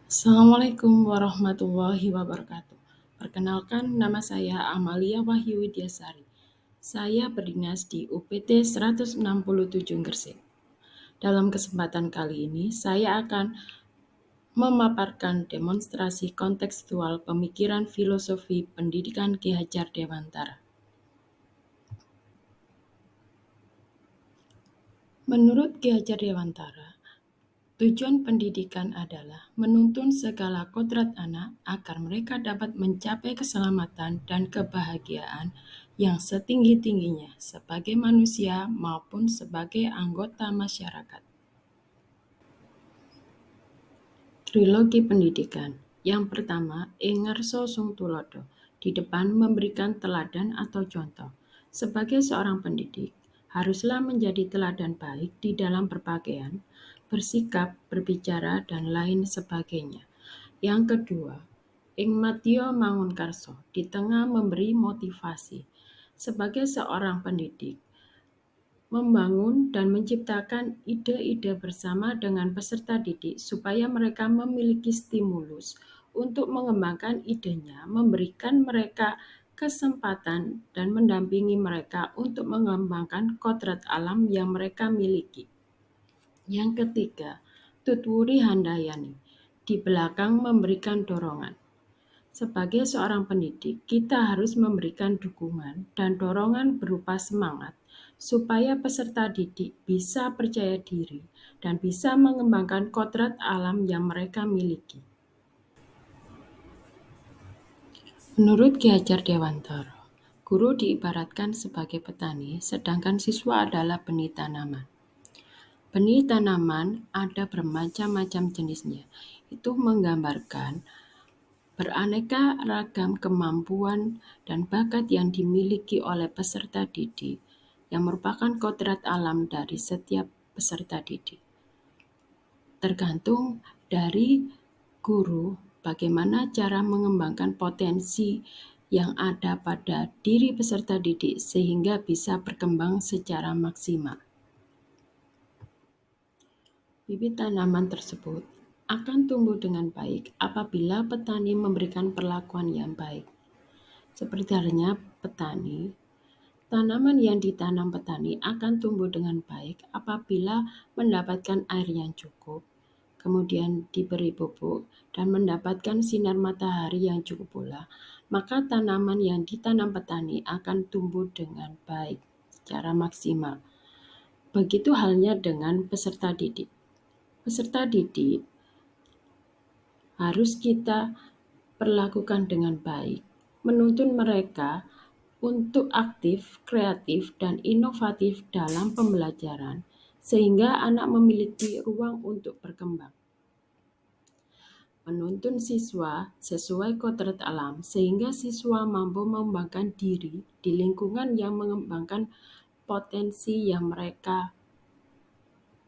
Assalamualaikum warahmatullahi wabarakatuh. Perkenalkan, nama saya Amalia Wahyu Widyasari. Saya berdinas di UPT 167 Gresik. Dalam kesempatan kali ini, saya akan memaparkan demonstrasi kontekstual pemikiran filosofi pendidikan Ki Hajar Dewantara. Menurut Ki Hajar Dewantara, tujuan pendidikan adalah menuntun segala kodrat anak agar mereka dapat mencapai keselamatan dan kebahagiaan yang setinggi-tingginya sebagai manusia maupun sebagai anggota masyarakat. Trilogi pendidikan. Yang pertama, Engarso Sung Tulodo, di depan memberikan teladan atau contoh. Sebagai seorang pendidik, haruslah menjadi teladan baik di dalam berpakaian, bersikap, berbicara, dan lain sebagainya. Yang kedua, Ing Matio Mangunkarso, di tengah memberi motivasi. Sebagai seorang pendidik, membangun dan menciptakan ide-ide bersama dengan peserta didik supaya mereka memiliki stimulus untuk mengembangkan idenya, memberikan mereka kesempatan dan mendampingi mereka untuk mengembangkan kodrat alam yang mereka miliki. Yang ketiga, Tutwuri Handayani, di belakang memberikan dorongan. Sebagai seorang pendidik, kita harus memberikan dukungan dan dorongan berupa semangat supaya peserta didik bisa percaya diri dan bisa mengembangkan kodrat alam yang mereka miliki. Menurut Ki Hajar Dewantara, guru diibaratkan sebagai petani, sedangkan siswa adalah benih tanaman. Benih tanaman ada bermacam-macam jenisnya. Itu menggambarkan beraneka ragam kemampuan dan bakat yang dimiliki oleh peserta didik yang merupakan kodrat alam dari setiap peserta didik. Tergantung dari guru bagaimana cara mengembangkan potensi yang ada pada diri peserta didik sehingga bisa berkembang secara maksimal. Bibit tanaman tersebut akan tumbuh dengan baik apabila petani memberikan perlakuan yang baik. Seperti halnya petani, tanaman yang ditanam petani akan tumbuh dengan baik apabila mendapatkan air yang cukup, kemudian diberi pupuk, dan mendapatkan sinar matahari yang cukup pula, maka tanaman yang ditanam petani akan tumbuh dengan baik secara maksimal. Begitu halnya dengan peserta didik. Peserta didik harus kita perlakukan dengan baik, menuntun mereka untuk aktif, kreatif, dan inovatif dalam pembelajaran, sehingga anak memiliki ruang untuk berkembang. Menuntun siswa sesuai kodrat alam, sehingga siswa mampu mengembangkan diri di lingkungan yang mengembangkan potensi yang mereka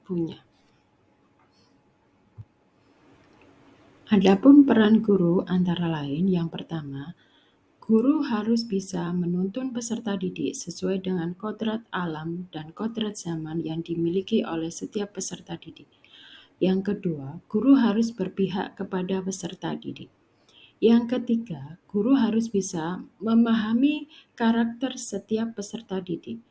punya. Adapun peran guru antara lain, yang pertama, guru harus bisa menuntun peserta didik sesuai dengan kodrat alam dan kodrat zaman yang dimiliki oleh setiap peserta didik. Yang kedua, guru harus berpihak kepada peserta didik. Yang ketiga, guru harus bisa memahami karakter setiap peserta didik.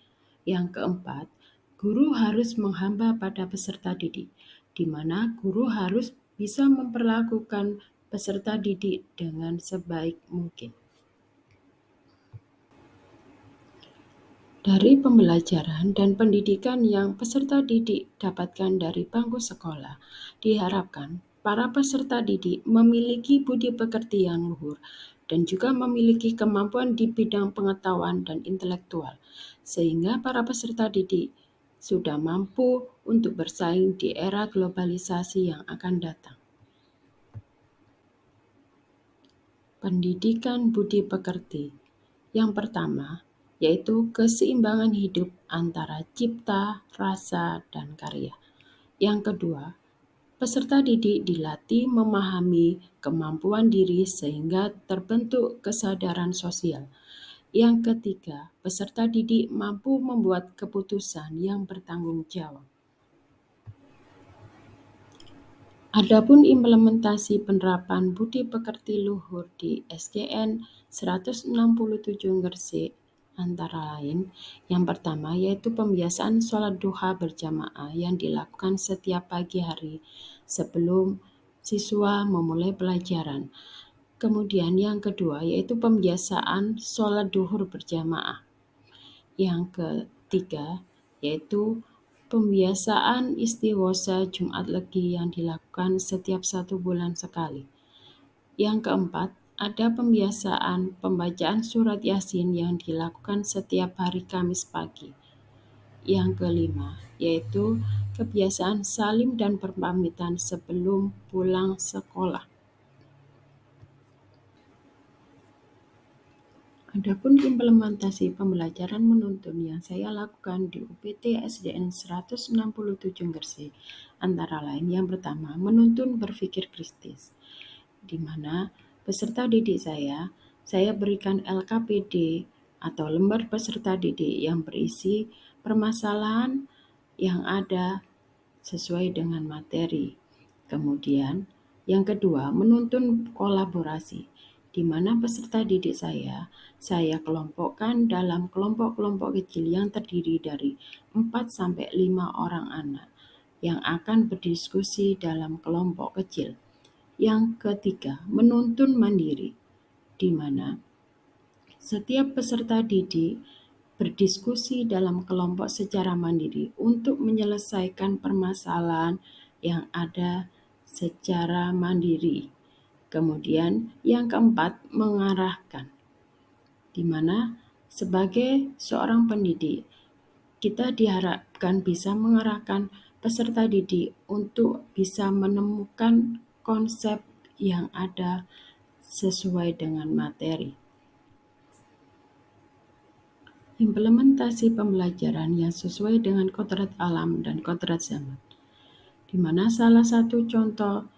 Yang keempat, guru harus menghamba pada peserta didik, di mana guru harus bisa memperlakukan peserta didik dengan sebaik mungkin. Dari pembelajaran dan pendidikan yang peserta didik dapatkan dari bangku sekolah, diharapkan para peserta didik memiliki budi pekerti yang luhur dan juga memiliki kemampuan di bidang pengetahuan dan intelektual, sehingga para peserta didik sudah mampu untuk bersaing di era globalisasi yang akan datang. Pendidikan budi pekerti. Yang pertama, yaitu keseimbangan hidup antara cipta, rasa, dan karya. Yang kedua, peserta didik dilatih memahami kemampuan diri sehingga terbentuk kesadaran sosial. Yang ketiga, peserta didik mampu membuat keputusan yang bertanggung jawab. Adapun implementasi penerapan budi pekerti luhur di SDN 167 Gresik antara lain, yang pertama yaitu pembiasaan sholat duha berjamaah yang dilakukan setiap pagi hari sebelum siswa memulai pelajaran. Kemudian yang kedua yaitu pembiasaan sholat duhur berjamaah. Yang ketiga yaitu pembiasaan istighosa Jumat Legi yang dilakukan setiap 1 bulan sekali. Yang keempat, ada pembiasaan pembacaan surat Yasin yang dilakukan setiap hari Kamis pagi. Yang kelima, yaitu kebiasaan salim dan berpamitan sebelum pulang sekolah. Adapun implementasi pembelajaran menuntun yang saya lakukan di UPT SDN 167 Gresik antara lain yang pertama menuntun berpikir kritis, di mana peserta didik saya berikan LKPD atau lembar peserta didik yang berisi permasalahan yang ada sesuai dengan materi. Kemudian yang kedua menuntun kolaborasi, di mana peserta didik saya kelompokkan dalam kelompok-kelompok kecil yang terdiri dari 4 sampai 5 orang anak yang akan berdiskusi dalam kelompok kecil. Yang ketiga, menuntun mandiri, di mana setiap peserta didik berdiskusi dalam kelompok secara mandiri untuk menyelesaikan permasalahan yang ada secara mandiri. Kemudian yang keempat, mengarahkan, di mana sebagai seorang pendidik, kita diharapkan bisa mengarahkan peserta didik untuk bisa menemukan konsep yang ada sesuai dengan materi. Implementasi pembelajaran yang sesuai dengan kodrat alam dan kodrat zaman, di mana salah satu contoh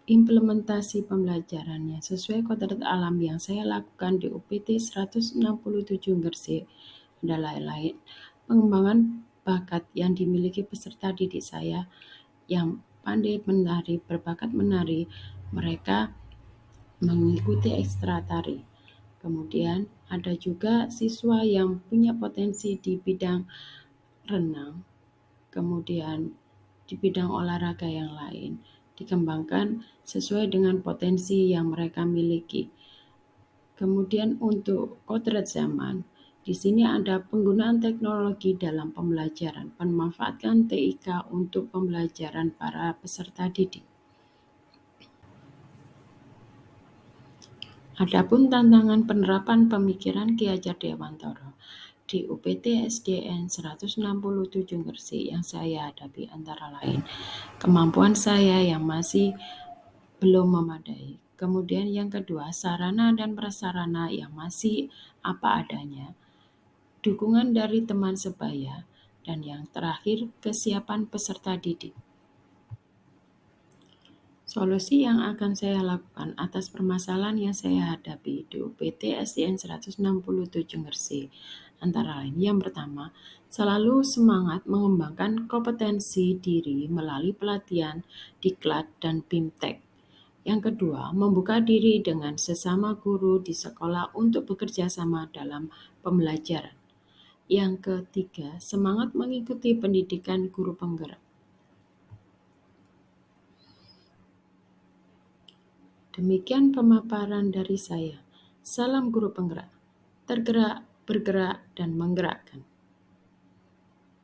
implementasi pembelajaran yang sesuai kodrat alam yang saya lakukan di UPT 167 Gresik adalah lain pengembangan bakat yang dimiliki peserta didik saya yang pandai menari, berbakat menari, mereka mengikuti ekstra tari. Kemudian ada juga siswa yang punya potensi di bidang renang, kemudian di bidang olahraga yang lain, dikembangkan sesuai dengan potensi yang mereka miliki. Kemudian untuk kodrat zaman, di sini ada penggunaan teknologi dalam pembelajaran, pemanfaatan TIK untuk pembelajaran para peserta didik. Adapun tantangan penerapan pemikiran Ki Hajar Dewantara di UPT SDN 167 Gresik yang saya hadapi antara lain kemampuan saya yang masih belum memadai. Kemudian yang kedua, sarana dan prasarana yang masih apa adanya, dukungan dari teman sebaya, dan yang terakhir, kesiapan peserta didik. Solusi yang akan saya lakukan atas permasalahan yang saya hadapi di UPT SDN 167 Gresik antara lain yang pertama, selalu semangat mengembangkan kompetensi diri melalui pelatihan, diklat, dan BIMTEK. Yang kedua, membuka diri dengan sesama guru di sekolah untuk bekerja sama dalam pembelajaran. Yang ketiga, semangat mengikuti pendidikan guru penggerak. Demikian pemaparan dari saya. Salam guru penggerak, tergerak, bergerak, dan menggerakkan.